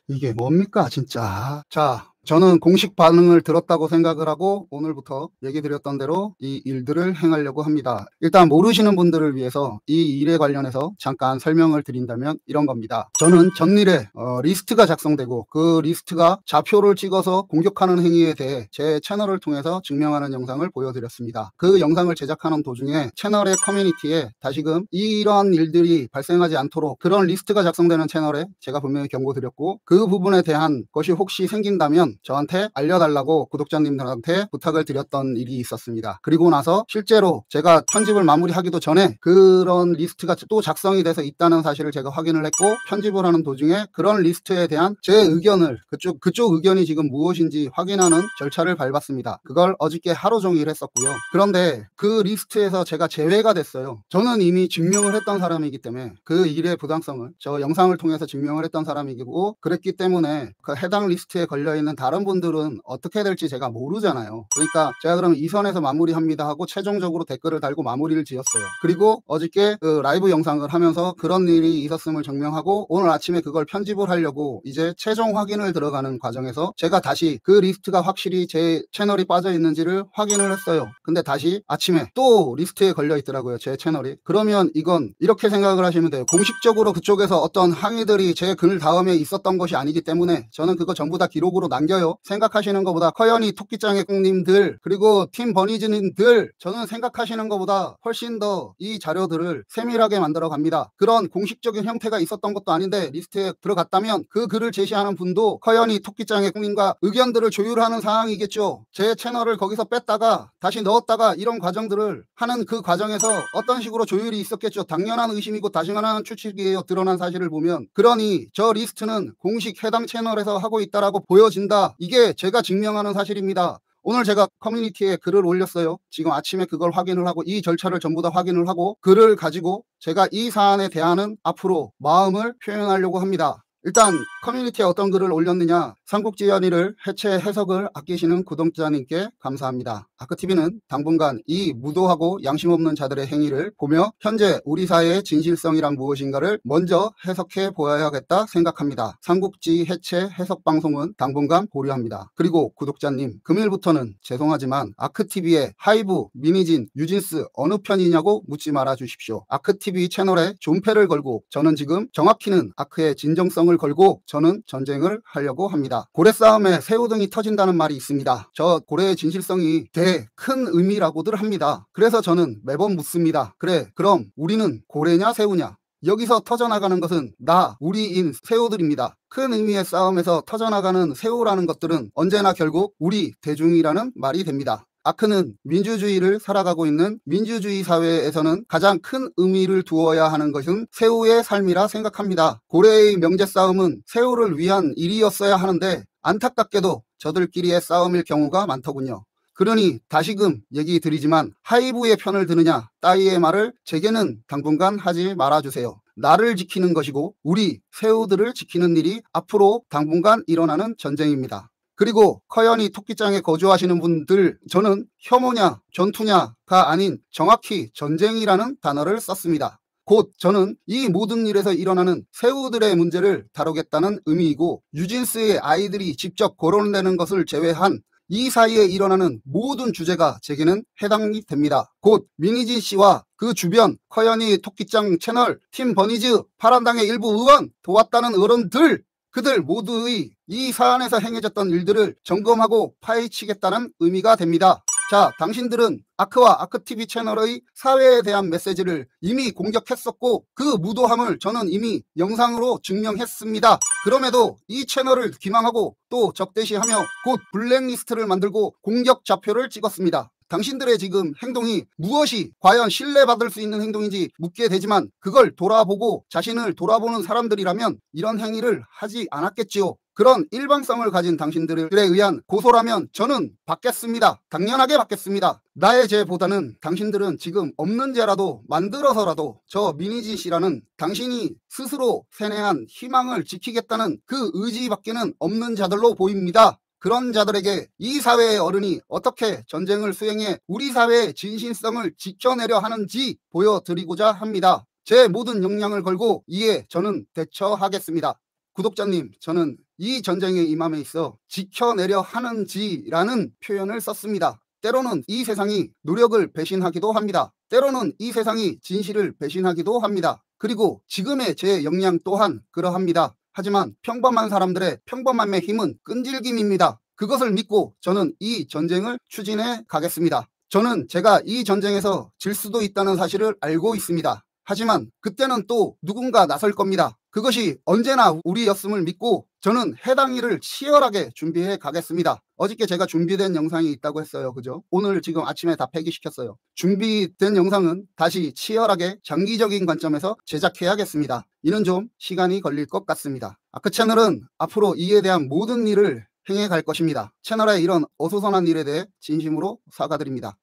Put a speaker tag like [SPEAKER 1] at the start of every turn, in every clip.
[SPEAKER 1] 이게 뭡니까 진짜. 자, 저는 공식 반응을 들었다고 생각을 하고 오늘부터 얘기 드렸던 대로 이 일들을 행하려고 합니다. 일단 모르시는 분들을 위해서 이 일에 관련해서 잠깐 설명을 드린다면 이런 겁니다. 저는 전일에 리스트가 작성되고 그 리스트가 좌표를 찍어서 공격하는 행위에 대해 제 채널을 통해서 증명하는 영상을 보여드렸습니다. 그 영상을 제작하는 도중에 채널의 커뮤니티에 다시금 이런 일들이 발생하지 않도록 그런 리스트가 작성되는 채널에 제가 분명히 경고드렸고, 그 부분에 대한 것이 혹시 생긴다면 저한테 알려달라고 구독자님들한테 부탁을 드렸던 일이 있었습니다. 그리고 나서 실제로 제가 편집을 마무리하기도 전에 그런 리스트가 또 작성이 돼서 있다는 사실을 제가 확인을 했고, 편집을 하는 도중에 그런 리스트에 대한 제 의견을 그쪽 의견이 지금 무엇인지 확인하는 절차를 밟았습니다. 그걸 어저께 하루 종일 했었고요. 그런데 그 리스트에서 제가 제외가 됐어요. 저는 이미 증명을 했던 사람이기 때문에 그 일의 부당성을 저 영상을 통해서 증명을 했던 사람이고, 그랬기 때문에 그 해당 리스트에 걸려있는 다른 분들은 어떻게 될지 제가 모르잖아요. 그러니까 제가 그러면 이 선에서 마무리합니다 하고 최종적으로 댓글을 달고 마무리를 지었어요. 그리고 어저께 그 라이브 영상을 하면서 그런 일이 있었음을 증명하고 오늘 아침에 그걸 편집을 하려고 이제 최종 확인을 들어가는 과정에서 제가 다시 그 리스트가 확실히 제 채널이 빠져 있는지를 확인을 했어요. 근데 다시 아침에 또 리스트에 걸려 있더라고요, 제 채널이. 그러면 이건 이렇게 생각을 하시면 돼요. 공식적으로 그쪽에서 어떤 항의들이 제 글 다음에 있었던 것이 아니기 때문에 저는 그거 전부 다 기록으로 남겨요. 생각하시는 것보다 커연이 토끼짱의 꿍님들 그리고 팀 버니즈님들, 저는 생각하시는 것보다 훨씬 더 이 자료들을 세밀하게 만들어 갑니다. 그런 공식적인 형태가 있었던 것도 아닌데 리스트에 들어갔다면 그 글을 제시하는 분도 커연이 토끼짱의 꿍님과 의견들을 조율하는 상황이겠죠. 제 채널을 거기서 뺐다가 다시 넣었다가 이런 과정들을 하는 그 과정에서 어떤 식으로 조율이 있었겠죠. 당연한 의심이고 당연한 추측이에요. 드러난 사실을 보면. 그러니 저 리스트는 공식 해당 채널에서 하고 있다라고 보여진다. 이게 제가 증명하는 사실입니다. 오늘 제가 커뮤니티에 글을 올렸어요. 지금 아침에 그걸 확인을 하고 이 절차를 전부 다 확인을 하고 글을 가지고 제가 이 사안에 대한 앞으로 마음을 표현하려고 합니다. 일단 커뮤니티에 어떤 글을 올렸느냐, 삼국지연의를 해체 해석을 아끼시는 구독자님께 감사합니다. 아크TV는 당분간 이 무도하고 양심 없는 자들의 행위를 보며 현재 우리 사회의 진실성이란 무엇인가를 먼저 해석해 보아야겠다 생각합니다. 삼국지 해체 해석 방송은 당분간 보류합니다. 그리고 구독자님, 금일부터는 죄송하지만 아크TV의 하이브, 미니진, 유진스 어느 편이냐고 묻지 말아 주십시오. 아크TV 채널에 존패를 걸고 저는 지금 정확히는 아크의 진정성을 걸고 저는 전쟁을 하려고 합니다. 고래 싸움에 새우등이 터진다는 말이 있습니다. 저 고래의 진실성이 되게 큰 의미라고들 합니다. 그래서 저는 매번 묻습니다. 그래, 그럼 우리는 고래냐 새우냐? 여기서 터져나가는 것은 우리인 새우들입니다. 큰 의미의 싸움에서 터져나가는 새우라는 것들은 언제나 결국 우리 대중이라는 말이 됩니다. 아크는 민주주의를 살아가고 있는 민주주의 사회에서는 가장 큰 의미를 두어야 하는 것은 새우의 삶이라 생각합니다. 고래의 명제 싸움은 새우를 위한 일이었어야 하는데 안타깝게도 저들끼리의 싸움일 경우가 많더군요. 그러니 다시금 얘기 드리지만 하이브의 편을 드느냐 따위의 말을 제게는 당분간 하지 말아주세요. 나를 지키는 것이고 우리 새우들을 지키는 일이 앞으로 당분간 일어나는 전쟁입니다. 그리고 커연이 토끼장에 거주하시는 분들, 저는 혐오냐 전투냐가 아닌 정확히 전쟁이라는 단어를 썼습니다. 곧 저는 이 모든 일에서 일어나는 새우들의 문제를 다루겠다는 의미이고, 유진스의 아이들이 직접 거론되는 것을 제외한 이 사이에 일어나는 모든 주제가 제게는 해당이 됩니다. 곧 미니진 씨와 그 주변 커연이 토끼짱 채널, 팀 버니즈, 파란당의 일부 의원, 도왔다는 어른들, 그들 모두의 이 사안에서 행해졌던 일들을 점검하고 파헤치겠다는 의미가 됩니다. 자, 당신들은 아크와 아크TV 채널의 사회에 대한 메시지를 이미 공격했었고 그 무도함을 저는 이미 영상으로 증명했습니다. 그럼에도 이 채널을 기망하고 또 적대시하며 곧 블랙리스트를 만들고 공격 좌표를 찍었습니다. 당신들의 지금 행동이 무엇이 과연 신뢰받을 수 있는 행동인지 묻게 되지만 그걸 돌아보고 자신을 돌아보는 사람들이라면 이런 행위를 하지 않았겠지요. 그런 일방성을 가진 당신들에 의한 고소라면 저는 받겠습니다. 당연하게 받겠습니다. 나의 죄보다는 당신들은 지금 없는 죄라도 만들어서라도 저 미니진 씨라는 당신이 스스로 세뇌한 희망을 지키겠다는 그 의지밖에는 없는 자들로 보입니다. 그런 자들에게 이 사회의 어른이 어떻게 전쟁을 수행해 우리 사회의 진실성을 지켜내려 하는지 보여드리고자 합니다. 제 모든 역량을 걸고 이에 저는 대처하겠습니다. 구독자님, 저는 이 전쟁의 임함에 있어 지켜내려 하는지라는 표현을 썼습니다. 때로는 이 세상이 노력을 배신하기도 합니다. 때로는 이 세상이 진실을 배신하기도 합니다. 그리고 지금의 제 역량 또한 그러합니다. 하지만 평범한 사람들의 평범함의 힘은 끈질김입니다. 그것을 믿고 저는 이 전쟁을 추진해 가겠습니다. 저는 제가 이 전쟁에서 질 수도 있다는 사실을 알고 있습니다. 하지만 그때는 또 누군가 나설 겁니다. 그것이 언제나 우리였음을 믿고 저는 해당 일을 치열하게 준비해 가겠습니다. 어저께 제가 준비된 영상이 있다고 했어요. 그죠? 오늘 지금 아침에 다 폐기시켰어요. 준비된 영상은 다시 치열하게 장기적인 관점에서 제작해야겠습니다. 이는 좀 시간이 걸릴 것 같습니다. 그 채널은 앞으로 이에 대한 모든 일을 행해 갈 것입니다. 채널의 이런 어수선한 일에 대해 진심으로 사과드립니다.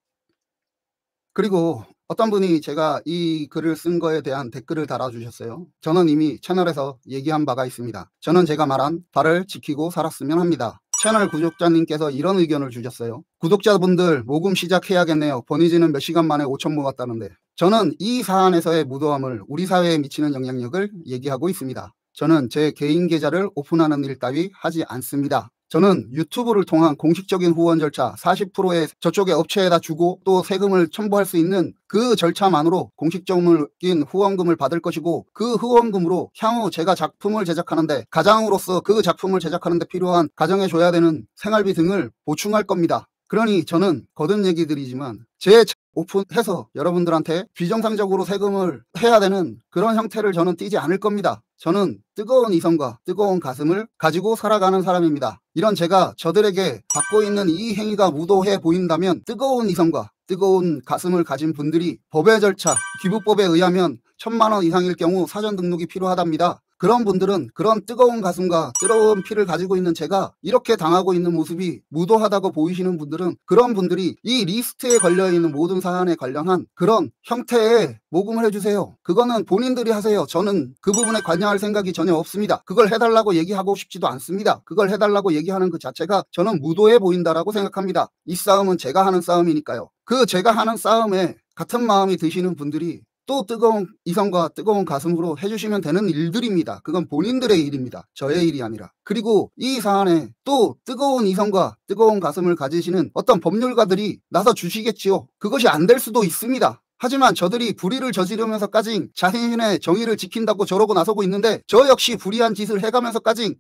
[SPEAKER 1] 그리고 어떤 분이 제가 이 글을 쓴 거에 대한 댓글을 달아주셨어요. 저는 이미 채널에서 얘기한 바가 있습니다. 저는 제가 말한 바를 지키고 살았으면 합니다. 채널 구독자님께서 이런 의견을 주셨어요. 구독자분들 모금 시작해야겠네요. 버니지는 몇 시간 만에 5천 모았다는데. 저는 이 사안에서의 무도함을 우리 사회에 미치는 영향력을 얘기하고 있습니다. 저는 제 개인 계좌를 오픈하는 일 따위 하지 않습니다. 저는 유튜브를 통한 공식적인 후원 절차 40%의 저쪽에 업체에다 주고 또 세금을 첨부할 수 있는 그 절차만으로 공식적인 후원금을 받을 것이고, 그 후원금으로 향후 제가 작품을 제작하는데, 가장으로서 그 작품을 제작하는데 필요한 가정에 줘야 되는 생활비 등을 보충할 겁니다. 그러니 저는 거듭 얘기 드리지만 제 오픈해서 여러분들한테 비정상적으로 세금을 해야 되는 그런 형태를 저는 띠지 않을 겁니다. 저는 뜨거운 이성과 뜨거운 가슴을 가지고 살아가는 사람입니다. 이런 제가 저들에게 받고 있는 이 행위가 무도해 보인다면 뜨거운 이성과 뜨거운 가슴을 가진 분들이 법의 절차, 기부법에 의하면 1,000만 원 이상일 경우 사전 등록이 필요하답니다. 그런 분들은 그런 뜨거운 가슴과 뜨거운 피를 가지고 있는 제가 이렇게 당하고 있는 모습이 무도하다고 보이시는 분들은 그런 분들이 이 리스트에 걸려있는 모든 사안에 관련한 그런 형태의 모금을 해주세요. 그거는 본인들이 하세요. 저는 그 부분에 관여할 생각이 전혀 없습니다. 그걸 해달라고 얘기하고 싶지도 않습니다. 그걸 해달라고 얘기하는 그 자체가 저는 무도해 보인다라고 생각합니다. 이 싸움은 제가 하는 싸움이니까요. 그 제가 하는 싸움에 같은 마음이 드시는 분들이 또 뜨거운 이성과 뜨거운 가슴으로 해주시면 되는 일들입니다. 그건 본인들의 일입니다. 저의 일이 아니라. 그리고 이 사안에 또 뜨거운 이성과 뜨거운 가슴을 가지시는 어떤 법률가들이 나서 주시겠지요. 그것이 안 될 수도 있습니다. 하지만 저들이 불의를 저지르면서까지 자신의 정의를 지킨다고 저러고 나서고 있는데, 저 역시 불의한 짓을 해가면서까지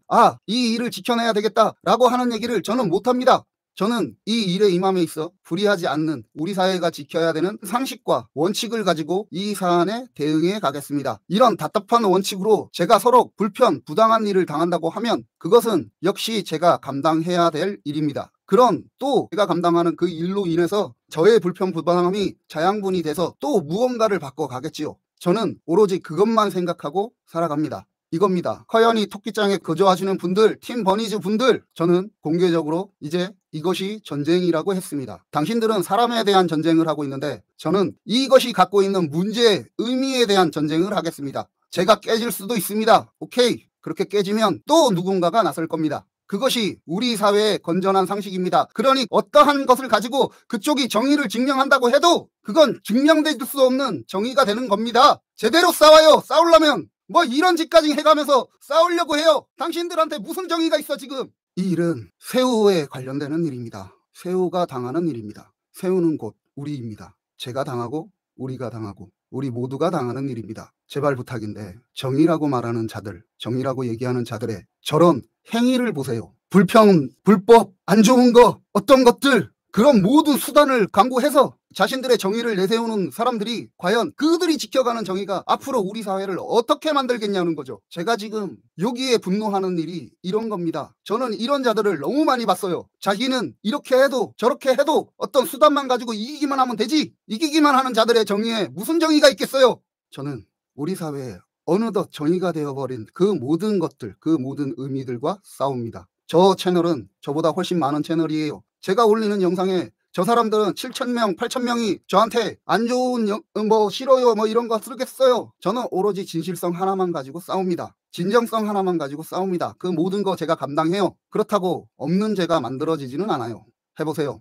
[SPEAKER 1] 이 일을 지켜내야 되겠다라고 하는 얘기를 저는 못합니다. 저는 이 일에 임함에 있어 불의하지 않는 우리 사회가 지켜야 되는 상식과 원칙을 가지고 이 사안에 대응해 가겠습니다. 이런 답답한 원칙으로 제가 서로 불편, 부당한 일을 당한다고 하면 그것은 역시 제가 감당해야 될 일입니다. 그런 또 제가 감당하는 그 일로 인해서 저의 불편, 부당함이 자양분이 돼서 또 무언가를 바꿔가겠지요. 저는 오로지 그것만 생각하고 살아갑니다. 이겁니다. 허연히 토끼장에 거주하시는 분들, 팀 버니즈 분들, 저는 공개적으로 이제 이것이 전쟁이라고 했습니다. 당신들은 사람에 대한 전쟁을 하고 있는데 저는 이것이 갖고 있는 문제의 의미에 대한 전쟁을 하겠습니다. 제가 깨질 수도 있습니다. 오케이. 그렇게 깨지면 또 누군가가 나설 겁니다. 그것이 우리 사회의 건전한 상식입니다. 그러니 어떠한 것을 가지고 그쪽이 정의를 증명한다고 해도 그건 증명될 수 없는 정의가 되는 겁니다. 제대로 싸워요. 싸우려면 뭐 이런 짓까지 해가면서 싸우려고 해요. 당신들한테 무슨 정의가 있어 지금. 이 일은 새우에 관련되는 일입니다. 새우가 당하는 일입니다. 새우는 곧 우리입니다. 제가 당하고 우리가 당하고 우리 모두가 당하는 일입니다. 제발 부탁인데 정의라고 말하는 자들, 정의라고 얘기하는 자들의 저런 행위를 보세요. 불평, 불법, 안 좋은 거, 어떤 것들, 그런 모든 수단을 강구해서 자신들의 정의를 내세우는 사람들이 과연 그들이 지켜가는 정의가 앞으로 우리 사회를 어떻게 만들겠냐는 거죠. 제가 지금 여기에 분노하는 일이 이런 겁니다. 저는 이런 자들을 너무 많이 봤어요. 자기는 이렇게 해도 저렇게 해도 어떤 수단만 가지고 이기기만 하면 되지, 이기기만 하는 자들의 정의에 무슨 정의가 있겠어요. 저는 우리 사회에 어느덧 정의가 되어버린 그 모든 것들, 그 모든 의미들과 싸웁니다. 저 채널은 저보다 훨씬 많은 채널이에요. 제가 올리는 영상에 저 사람들은 7,000명, 8,000명이 저한테 안 좋은 싫어요 이런 거 쓰겠어요. 저는 오로지 진실성 하나만 가지고 싸웁니다. 진정성 하나만 가지고 싸웁니다. 그 모든 거 제가 감당해요. 그렇다고 없는 죄가 만들어지지는 않아요. 해보세요.